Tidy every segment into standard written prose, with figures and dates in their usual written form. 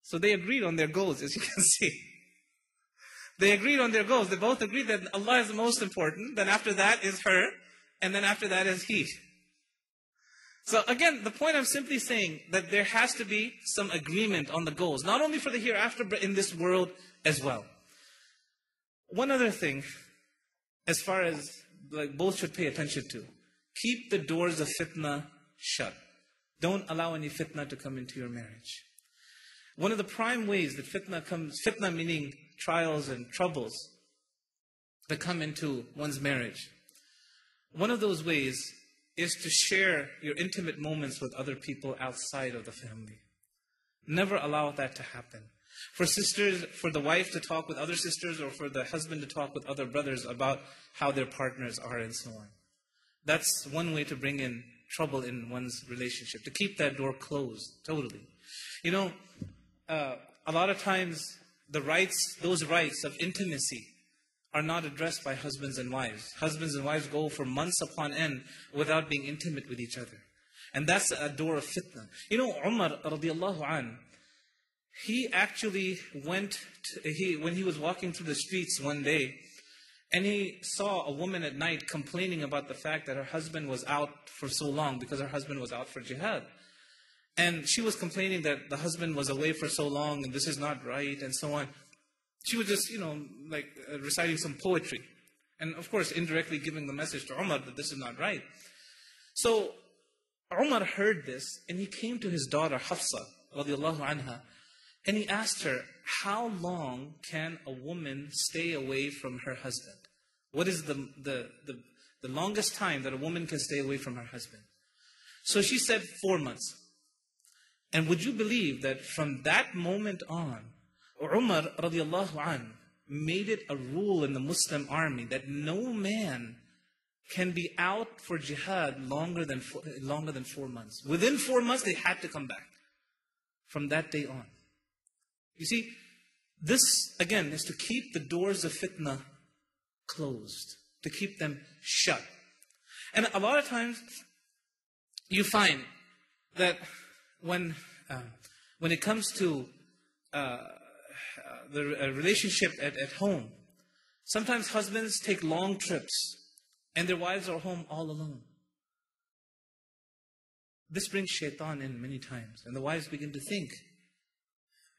So they agreed on their goals, as you can see. They agreed on their goals. They both agreed that Allah is the most important. Then after that is her. And then after that is he. So again, the point I'm simply saying that there has to be some agreement on the goals. Not only for the hereafter, but in this world as well. One other thing, as far as both should pay attention to. Keep the doors of fitna shut. Don't allow any fitna to come into your marriage. One of the prime ways that fitna comes, fitna meaning trials and troubles that come into one's marriage. One of those ways is to share your intimate moments with other people outside of the family. Never allow that to happen. For sisters, for the wife to talk with other sisters, or for the husband to talk with other brothers about how their partners are and so on. That's one way to bring in trouble in one's relationship, to keep that door closed, totally. You know, a lot of times, those rights of intimacy are not addressed by husbands and wives. Husbands and wives go for months upon end without being intimate with each other. And that's a door of fitna. You know, Umar radiallahu an, he actually when he was walking through the streets one day, and he saw a woman at night complaining about the fact that her husband was out for so long because her husband was out for jihad. And she was complaining that the husband was away for so long and this is not right and so on. She was just, reciting some poetry. And of course, indirectly giving the message to Umar that this is not right. So, Umar heard this and he came to his daughter Hafsa, radiallahu anha, and he asked her, how long can a woman stay away from her husband? What is the longest time that a woman can stay away from her husband? So she said 4 months. And would you believe that from that moment on, Umar radiallahu an made it a rule in the Muslim army that no man can be out for jihad longer than 4 months. Within 4 months, they had to come back. From that day on. You see, this again is to keep the doors of fitna closed, to keep them shut. And a lot of times, you find that when it comes to the relationship at home, sometimes husbands take long trips and their wives are home all alone. This brings shaitan in many times, and the wives begin to think.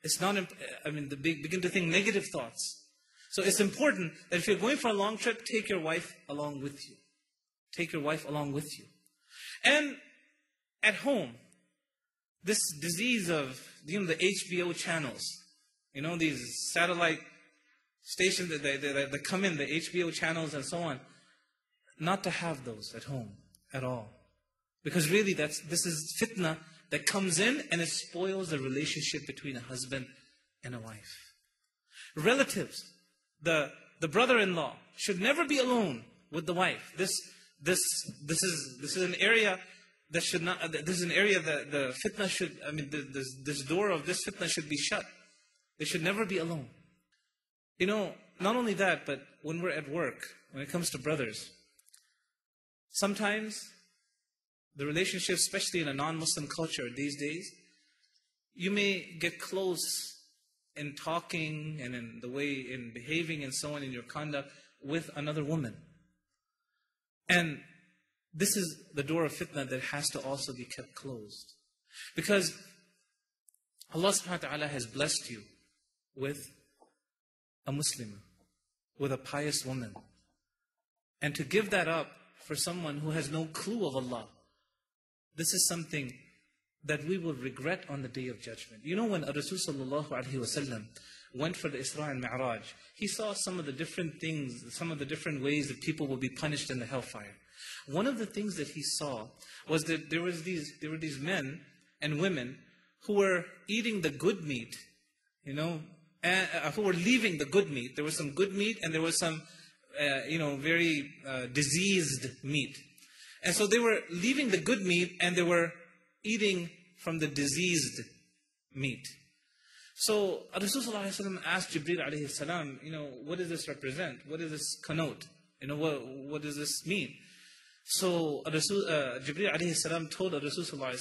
They begin to think negative thoughts. So it's important that if you're going for a long trip, take your wife along with you. Take your wife along with you. And at home, this disease of, the HBO channels, these satellite stations that come in, the HBO channels and so on, not to have those at home at all. Because really this is fitna that comes in and it spoils the relationship between a husband and a wife. Relatives, the brother-in-law should never be alone with the wife. This is an area that should not. This is an area that the fitna should. This door of this fitna should be shut. They should never be alone. Not only that, but when we're at work, when it comes to brothers, sometimes the relationship, especially in a non-Muslim culture these days, you may get close in talking and in the way, in behaving and so on in your conduct with another woman. And this is the door of fitna that has to also be kept closed. Because Allah subhanahu wa ta'ala has blessed you with a Muslim, with a pious woman. And to give that up for someone who has no clue of Allah, this is something that we will regret on the Day of Judgment. When Rasul sallallahu alaihi wasallam went for the Isra and Mi'raj, he saw some of the different things, some of the different ways that people will be punished in the hellfire. One of the things that he saw was that there were these men and women who were eating the good meat, who were leaving the good meat. There was some good meat and there was some, very diseased meat. And so they were leaving the good meat and they were eating from the diseased meat. So Rasulullah asked Jibreel alayhi salam, what does this represent? What does this connote? What does this mean? So Jibreel alayhi salam told Rasulullah